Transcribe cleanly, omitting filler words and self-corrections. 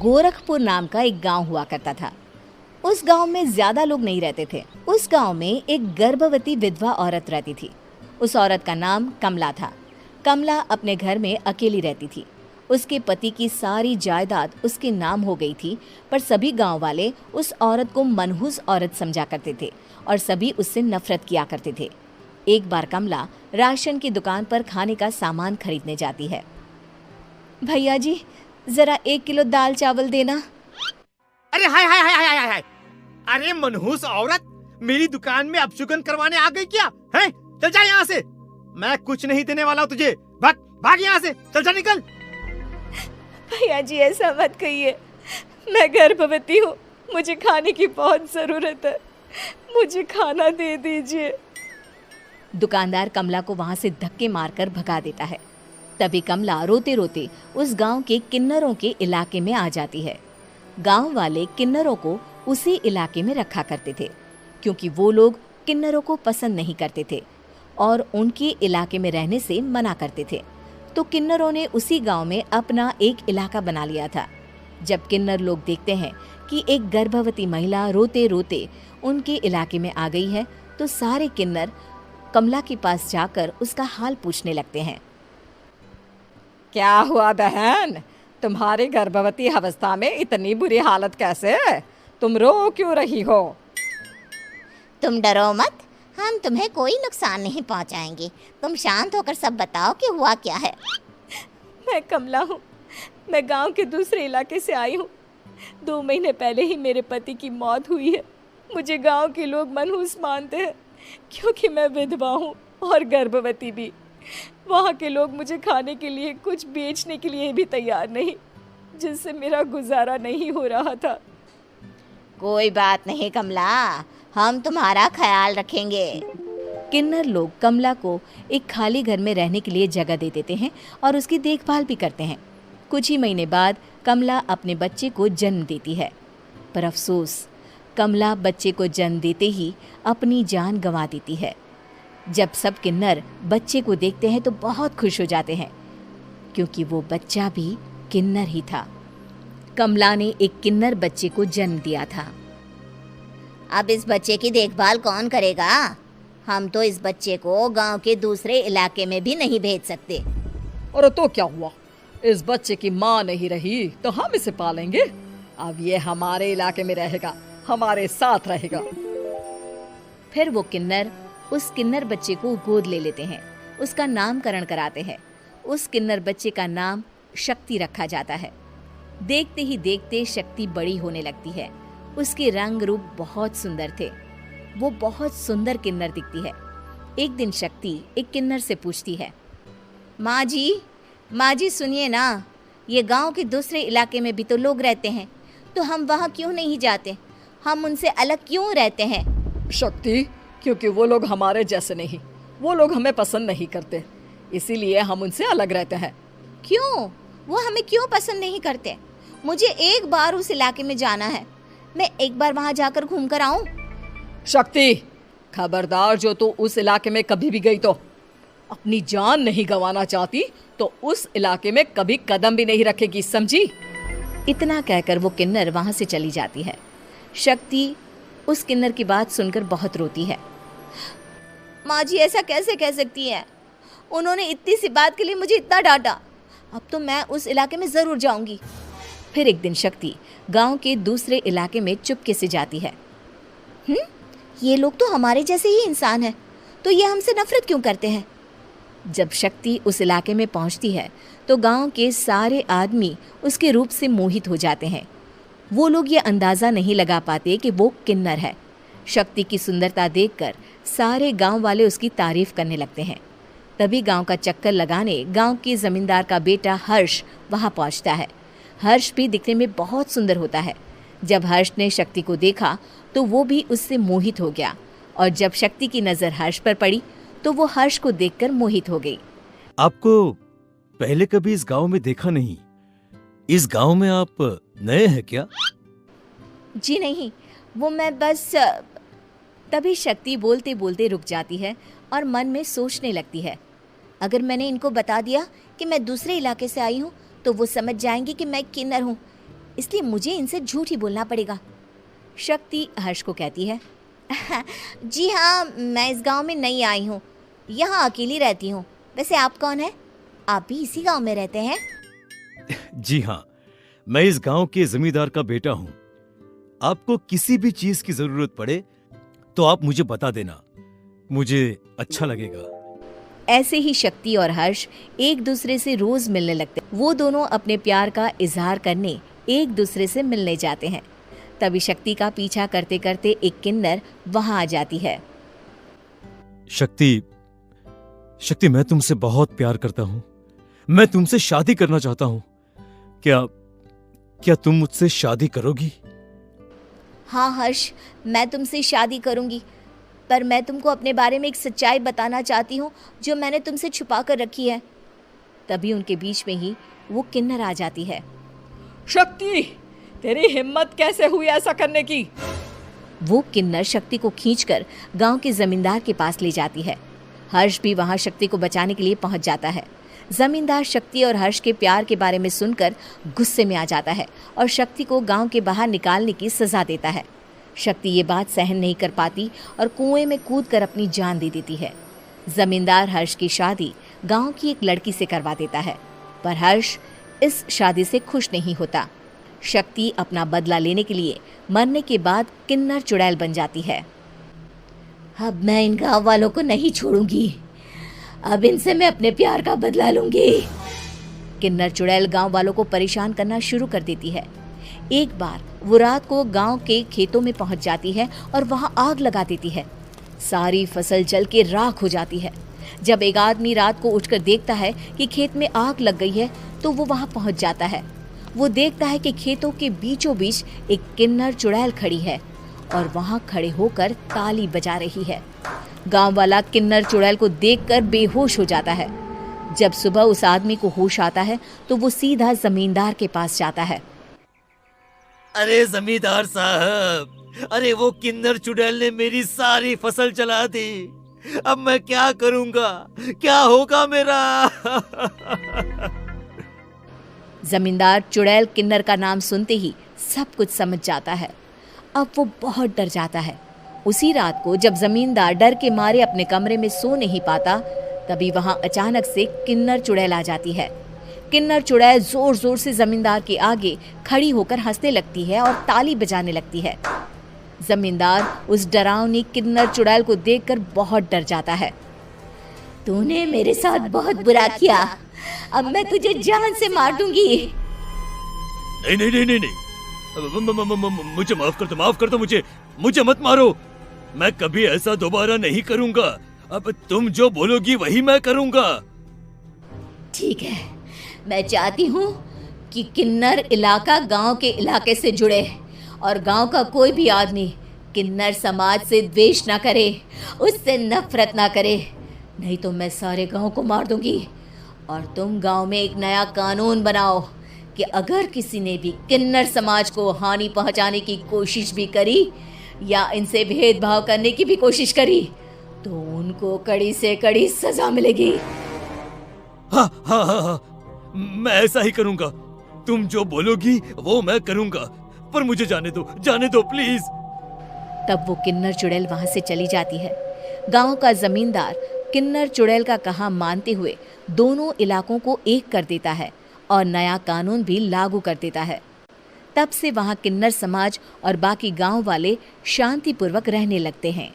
गोरखपुर नाम का एक गांव हुआ करता था। उस गांव में ज्यादा लोग नहीं रहते थे। उस गांव में एक गर्भवती विधवा औरत रहती थी। उस औरत का नाम कमला था। कमला अपने घर में अकेली रहती थी। उसके पति की सारी जायदाद उसके नाम हो गई थी, पर सभी गांव वाले उस औरत को मनहूस औरत समझा करते थे और सभी उससे नफरत किया करते थे। एक बार कमला राशन की दुकान पर खाने का सामान खरीदने जाती है। भैया जी, जरा 1 किलो दाल चावल देना। अरे हाय हाय हाय हाय हाय हाय! अरे मनहूस औरत, मेरी दुकान में अपशुगन करवाने आ गई क्या? हैं? चल जा यहाँ से, मैं कुछ नहीं देने वाला हूँ तुझे। भाग भाग यहाँ से, चल जा निकल। भैया जी, ऐसा मत कहिए, मैं गर्भवती हूँ, मुझे खाने की बहुत जरूरत है, मुझे खाना दे दीजिए। दुकानदार कमला को वहां से धक्के मारकर भगा देता है। तभी कमला रोते रोते उस गांव के किन्नरों के इलाके में आ जाती है। गांव वाले किन्नरों को उसी इलाके में रखा करते थे, क्योंकि वो लोग किन्नरों को पसंद नहीं करते थे और उनके इलाके में रहने से मना करते थे। तो किन्नरों ने उसी गांव में अपना एक इलाका बना लिया था। जब किन्नर लोग देखते हैं कि एक गर्भवती महिला रोते रोते उनके इलाके में आ गई है, तो सारे किन्नर कमला के पास जाकर उसका हाल पूछने लगते हैं। क्या हुआ बहन, तुम्हारी गर्भवती अवस्था में इतनी बुरी हालत कैसे? तुम रो क्यों रही हो? तुम डरो मत, हम तुम्हें कोई नुकसान नहीं पहुंचाएंगे। तुम शांत होकर सब बताओ कि हुआ क्या है। मैं कमला हूँ, मैं गांव के दूसरे इलाके से आई हूँ। 2 महीने पहले ही मेरे पति की मौत हुई है। मुझे गांव के लोग मनहूस मानते हैं, क्योंकि मैं विधवा हूँ और गर्भवती भी। वहाँ के लोग मुझे खाने के लिए कुछ बेचने के लिए भी तैयार नहीं, जिससे मेरा गुजारा नहीं हो रहा था। कोई बात नहीं कमला, हम तुम्हारा ख्याल रखेंगे। किन्नर लोग कमला को एक खाली घर में रहने के लिए जगह दे देते हैं और उसकी देखभाल भी करते हैं। कुछ ही महीने बाद कमला अपने बच्चे को जन्म देती है, पर अफसोस, कमला बच्चे को जन्म देते ही अपनी जान गंवा देती है। जब सब किन्नर बच्चे को देखते हैं तो बहुत खुश हो जाते हैं, क्योंकि वो बच्चा भी किन्नर ही था। कमला ने एक किन्नर बच्चे को जन्म दिया था। अब इस बच्चे की देखभाल कौन करेगा? हम तो इस बच्चे को गांव के दूसरे इलाके में भी नहीं भेज सकते। और तो क्या हुआ, इस बच्चे की माँ नहीं रही तो हम इसे पालेंगे। अब ये हमारे इलाके में रहेगा, हमारे साथ रहेगा। फिर वो किन्नर उस किन्नर बच्चे को गोद ले लेते हैं, उसका नामकरण कराते हैं। उस किन्नर बच्चे का नाम शक्ति रखा जाता है। देखते ही देखते शक्ति बड़ी होने लगती है। उसके रंग रूप बहुत सुंदर थे। वो बहुत सुंदर किन्नर दिखती है। एक दिन शक्ति एक किन्नर से पूछती है, माँ जी सुनिए ना, ये गांव के दूसरे इलाके में भी तो लोग रहते हैं, तो हम वहाँ क्यों नहीं जाते? हम उनसे अलग क्यों रहते हैं? शक्ति, क्योंकि वो लोग हमारे जैसे नहीं, वो लोग हमें पसंद नहीं करते, इसीलिए हम उनसे अलग रहते हैं। क्यों? वो हमें क्यों पसंद नहीं करते? मुझे एक बार उस इलाके में जाना है, मैं एक बार वहाँ जाकर घूम कर आऊं। शक्ति, खबरदार, जो तू उस इलाके में कभी भी गई तो अपनी जान नहीं गंवाना चाहती तो उस इलाके में कभी कदम भी नहीं रखेगी, समझी? इतना कहकर वो किन्नर वहां से चली जाती है। शक्ति उस किन्नर की बात सुनकर बहुत रोती है। माँ जी, ऐसा कैसे कह सकती है? उन्होंने इतनी सी बात के लिए मुझे इतना डांटा। अब तो मैं उस इलाके में जरूर जाऊंगी। फिर एक दिन शक्ति गांव के दूसरे इलाके में चुपके से जाती है। ये लोग तो हमारे जैसे ही इंसान हैं, तो ये हमसे नफरत क्यों करते हैं? जब शक्ति उस इलाके में पहुंचती है तो गांव के सारे आदमी उसके रूप से मोहित हो जाते हैं। वो लोग ये अंदाज़ा नहीं लगा पाते कि वो किन्नर है। शक्ति की सुंदरता देखकर सारे गांव वाले उसकी तारीफ करने लगते हैं। तभी गांव का चक्कर लगाने गांव के जमींदार का बेटा हर्ष वहां पहुंचता है। हर्ष भी दिखने में बहुत सुंदर होता है। जब हर्ष ने शक्ति को देखा तो वो भी उससे मोहित हो गया, और जब शक्ति की नज़र हर्ष पर पड़ी तो वो हर्ष को देखकर मोहित हो गई। आपको पहले कभी इस गांव में देखा नहीं। इस गांव में आप नए हैं क्या? जी नहीं, वो मैं बस। तभी शक्ति बोलते बोलते रुक जाती है और मन में सोचने लगती है, अगर मैंने इनको बता दिया कि मैं दूसरे इलाके से आई हूँ तो वो समझ जाएंगे कि मैं किन्नर हूँ, इसलिए मुझे इनसे झूठ ही बोलना पड़ेगा। शक्ति हर्ष को कहती है, जी हाँ, मैं इस गांव में नई आई हूँ, यहाँ अकेली रहती हूँ। वैसे आप कौन है? आप भी इसी गांव में रहते हैं? जी हाँ, मैं इस गांव के जमींदार का बेटा हूँ। आपको किसी भी चीज की जरूरत पड़े तो आप मुझे बता देना, मुझे अच्छा लगेगा। ऐसे ही शक्ति और हर्ष एक दूसरे से रोज मिलने लगते। वो दोनों अपने प्यार का इजहार करने एक दूसरे से मिलने जाते हैं। तभी शक्ति का पीछा करते करते एक किन्नर वहां आ जाती है। शक्ति, शक्ति, मैं तुमसे बहुत प्यार करता हूँ। मैं तुमसे शादी करना चाहता हूँ। क्या तुम मुझसे शादी करोगी? हाँ हर्ष, मैं तुमसे शादी करूँगी, पर मैं तुमको अपने बारे में एक सच्चाई बताना चाहती हूँ जो मैंने तुमसे छुपा कर रखी है। तभी उनके बीच में ही वो किन्नर आ जाती है। शक्ति, तेरी हिम्मत कैसे हुई ऐसा करने की? वो किन्नर शक्ति को खींचकर गांव के जमींदार के पास ले जाती है। हर्ष भी वहां शक्ति को बचाने के लिए पहुंच जाता है। जमींदार शक्ति और हर्ष के प्यार के बारे में सुनकर गुस्से में आ जाता है और शक्ति को गांव के बाहर निकालने की सजा देता है। शक्ति ये बात सहन नहीं कर पाती और कुएं में कूदकर अपनी जान दे देती है। जमींदार हर्ष की शादी गांव की एक लड़की से करवा देता है, पर हर्ष इस शादी से खुश नहीं होता। शक्ति अपना बदला लेने के लिए मरने के बाद किन्नर चुड़ैल बन जाती है। अब मैं इन गाँव वालों को नहीं छोड़ूंगी, अब इनसे मैं अपने प्यार का बदला लूंगी। किन्नर चुड़ैल गांव वालों को परेशान करना शुरू कर देती है। एक बार वो रात को गांव के खेतों में पहुंच जाती है और वहां आग लगा देती है। सारी फसल जल के राख हो जाती है। जब एक आदमी रात को उठकर देखता है कि खेत में आग लग गई है तो वो वहां पहुंच जाता है। वो देखता है कि खेतों के बीचों बीच एक किन्नर चुड़ैल खड़ी है और वहां खड़े होकर ताली बजा रही है। गांव वाला किन्नर चुड़ैल को देखकर बेहोश हो जाता है। जब सुबह उस आदमी को होश आता है तो वो सीधा जमींदार के पास जाता है। अरे जमींदार साहब, अरे वो किन्नर चुड़ैल ने मेरी सारी फसल जला दी। अब मैं क्या करूंगा? क्या होगा मेरा? जमींदार चुड़ैल किन्नर का नाम सुनते ही सब कुछ समझ जाता है। अब वो बहुत डर जाता है। उसी रात को जब जमींदार डर के मारे अपने कमरे में सो नहीं पाता, तभी वहां अचानक से किन्नर चुड़ैल आ जाती है। किन्नर चुड़ैल जोर जोर से जमींदार के आगे खड़ी होकर हंसने लगती है और ताली बजाने लगती है। जमींदार उस डरावनी किन्नर चुड़ैल को देखकर बहुत डर जाता है। तूने मेरे साथ बहुत बुरा किया, अब मैं तुझे जान से मार दूंगी। नहीं नहीं नहीं नहीं, नहीं। मुझे माफ कर दो, मुझे मत मारो। मैं कभी ऐसा दोबारा नहीं करूंगा। अब तुम जो बोलोगी वही मैं करूंगा। ठीक है, मैं चाहती हूँ कि किन्नर इलाका गांव के इलाके से जुड़े और गांव का कोई भी आदमी किन्नर समाज से द्वेष ना करे, उससे नफरत ना करे, नहीं तो मैं सारे गांव को मार दूंगी। और तुम गांव में एक नया कानून बनाओ कि अगर किसी ने भी किन्नर समाज को हानि पहुंचाने की कोशिश भी करी या इनसे भेदभाव करने की भी कोशिश करी तो उनको कड़ी से कड़ी सजा मिलेगी। हाँ हाँ हाँ हाँ, मैं ऐसा ही करूंगा। तुम जो बोलोगी वो मैं करूंगा, पर मुझे जाने दो प्लीज। तब वो किन्नर चुड़ैल वहां से चली जाती है। गांव का जमींदार किन्नर चुड़ैल का कहा मानते हुए दोनों इलाकों को एक कर देता है और नया कानून भी लागू कर देता है। तब से वहां किन्नर समाज और बाकी गांव वाले शांतिपूर्वक रहने लगते हैं।